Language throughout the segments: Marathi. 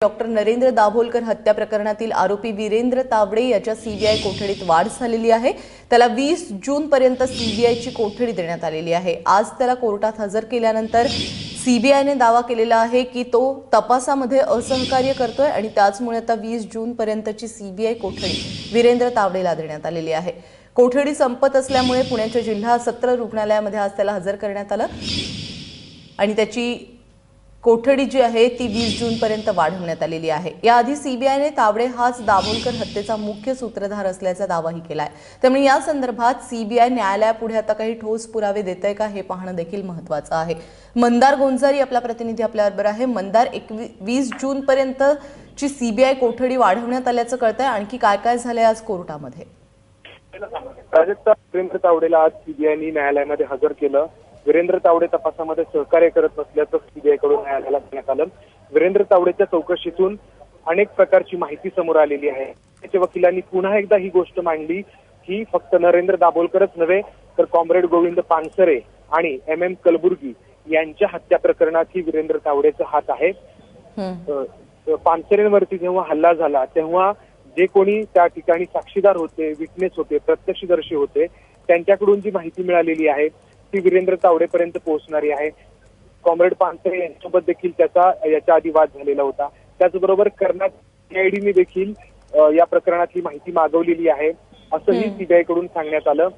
डॉक्टर नरेंद्र दाभोलकर हत्या प्रकरणातील आरोपी वीरेंद्र तावडे याच्या सीबीआय कोठडीत वाढ झालेली आहे। त्याला 20 जून पर्यंत सीबीआयची कोठडी देण्यात आलेली आहे। आज त्याला कोर्टात हजर केल्यानंतर सीबीआयने दावा केलेला आहे की तो तपासामध्ये असहकार्य करतोय आणि त्याचमुळे आता 20 जून पर्यंतची सीबीआय कोठडी वीरेंद्र तावडेला देण्यात आलेली आहे। कोठडी संपत असल्यामुळे पुण्याच्या जिल्हा सत्र रुग्णालयामध्ये आज त्याला हजर करण्यात आलं आणि त्याची कोठडी जी आहे ती 20 जून पर्यंत वाढवण्यात आलेली आहे। याआधी सीबीआयने तावडे हाच दाभोलकर हत्येचा मुख्य सूत्रधार असल्याचा दावाही केलाय। त्यामुळे या संदर्भात सीबीआय न्यायालयापुढे आता काही ठोस पुरावे देतंय का हे पाहणं देखील महत्त्वाचं आहे। मंदार गोंजारी आपला प्रतिनिधी आपल्याबरोबर आहे। मंदार, 20 जून पर्यंतची सीबीआय कोठडी वाढवण्यात आल्याचं कळतंय, आणखी काय काय झालंय आज कोर्टामध्ये? प्राजक्ता, वीरेंद्र तावडेला आज सीबीआयने न्यायालयामध्ये हजर केलं। वीरेंद्र तावडे तपासामध्ये सहकार्य करत नसल्याचं सीबीआयकडून न्यायालयाला सांगण्यात आलं। वीरेंद्र तावडेच्या चौकशीतून अनेक प्रकारची माहिती समोर आलेली आहे। त्याच्या वकिलांनी पुन्हा एकदा ही गोष्ट मांडली की फक्त नरेंद्र दाभोलकरच नव्हे तर कॉम्रेड गोविंद पानसरे आणि MM कलबुर्गी यांच्या हत्या प्रकरणातही वीरेंद्र तावडेचा हात आहे। पानसरेंवरती जेव्हा हल्ला झाला तेव्हा जे कोणी त्या ठिकाणी साक्षीदार होते, विटनेस होते, प्रत्यक्षदर्शी होते, त्यांच्याकडून जी माहिती मिळालेली आहे ती वीरेंद्र तावडेपर्यंत पोहोचणारी आहे। कॉम्रेड पानसरे यांच्यासोबत देखील याच्या आधी वाद झालेला होता। त्याचबरोबर कर्नाटक सीआयडीने देखील या प्रकरणातली माहिती मागवलेली आहे असंही सीबीआयकडून सांगण्यात आलं।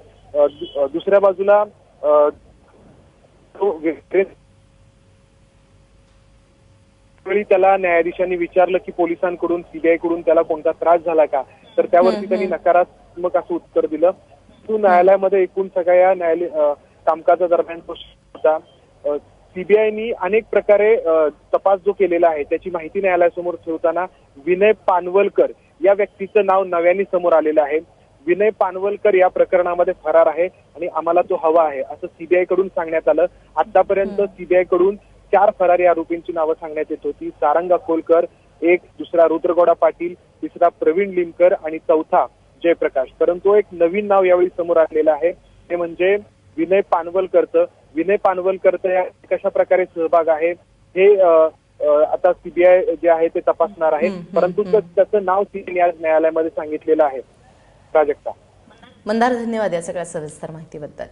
दुसऱ्या बाजूला त्याला न्यायाधीशांनी विचारलं की पोलिसांकडून सीबीआयकडून त्याला कोणता त्रास झाला का, तर त्यावरती त्यांनी नकारात्मक असं उत्तर दिलं। तो न्यायालयामध्ये एकूण सगळ्या न्यायालय कामकाजादरम्यान तो होता। सीबीआयनी अनेक प्रकारे तपास जो केलेला आहे त्याची माहिती न्यायालयासमोर ठेवताना विनय पानवलकर या व्यक्तीचं नाव नव्याने समोर आलेलं आहे। विनय पानवलकर या प्रकरणामध्ये फरार आहे आणि आम्हाला तो हवा आहे असं सीबीआयकडून सांगण्यात आलं। आतापर्यंत सीबीआयकडून 4 फरारी आरोपींची नावं सांगण्यात येत होती। सारंग अकोलकर, एक, दुसरा रुद्रगौडा पाटील, तिसरा प्रवीण लिमकर आणि चौथा जयप्रकाश। परंतु एक नवीन नाव यावेळी समोर आलेलं आहे, ते म्हणजे विनय पानवलकरचं। विनय पानवलकरचं या कशा प्रकारे सहभाग आहे हे आता सीबीआय जे आहे ते तपासणार आहे, परंतु त्याचं नाव सीबीआय न्यायालयामध्ये सांगितलेलं आहे। प्राजक्ता, मंदार, धन्यवाद या सगळ्या सविस्तर माहितीबद्दल।